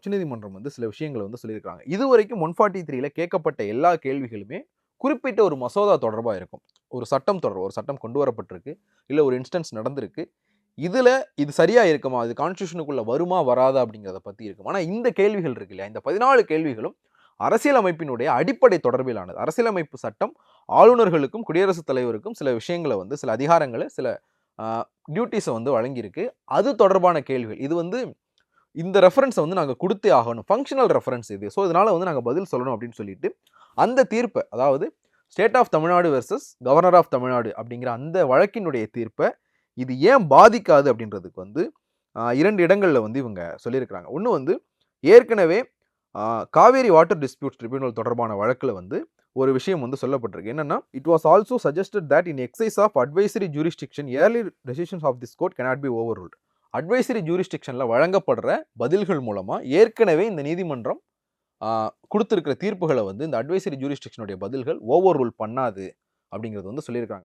உச்சநீதிமன்றம் வந்து சில விஷயங்களை வந்து சொல்லியிருக்காங்க. இதுவரைக்கும் 143ல கேட்கப்பட்ட எல்லா கேள்விகளுமே குறிப்பிட்ட ஒரு மசோதா தொடர்பா இருக்கும். ஒரு சட்டம் தொடர்பு, ஒரு சட்டம் கொண்டு வரப்பட்டிருக்கு. இல்ல ஒரு இன்ஸ்டன்ஸ் நடந்திருக்கு. இதுல இது சரியா இருக்குமா? இது கான்ஸ்டிடியூஷனுக்குள்ள வருமா? வராதா? அப்படிங்கிறத பத்தி இருக்கும். ஆனா இந்த கேள்விகள் இருக்கு இல்லையா? இந்த 14 கேள்விகளும் அரசியலமைப்பினுடைய அடிப்படை தொடர்பிலானது. அரசியலமைப்பு சட்டம் ஆளுநர்களுக்கும், குடியரசுத் தலைவருக்கும் சில விஷயங்கள வந்து சில அதிகாரங்கள, சில அ டியூட்டீஸ வந்து வழங்கியிருக்கு. அது தொடர்பான கேள்விகள். இது வந்து இந்த ரெஃபரன்ஸ வந்து நாங்க குடுத்தே ஆகணும். ஃபங்ஷனல் ரெஃபரன்ஸ் இது. ஸோ, இதனால வந்து நாங்க பதில் சொல்லணும் அப்படின்னு சொல்லிட்டு, அந்த தீர்ப்ப அதாவது state of Tamil Nadu versus governor of Tamil Nadu அப்படிங்கிற அந்த வழக்கினுடைய தீர்ப்ப, இது ஏன் பாதிக்காது அப்படின்றதுக்கு வந்து 2 இடங்கள்ல வந்து இவங்க சொல்லியிருக்கிறாங்க. ஒண்ணு வந்து ஏற்கனவே காவேரி வாட்டர் டிஸ்பியூட்ஸ் ட்ரிபியூனல் தொடர்பான வழக்குல வந்து ஒரு விஷயம் வந்து சொல்லப்பட்டிருக்கு. என்னன்னா, it was also suggested that in exercise of advisory jurisdiction early decisions of this court cannot be overruled. Advisory ஜூரிஸ்டிக்ஷன்ல வழங்கப்படுற பதில்கள் மூலமா ஏற்கனவே இந்த நீதிமன்றம் கொடுத்திருக்கிற தீர்ப்புகளை வந்து இந்த அட்வைசரி ஜூரிஸ்டிக்ஷனுடைய பதில்கள் ஓவர் ரூல் பண்ணாது அப்படிங்கிறது வந்து சொல்லியிருக்காங்க.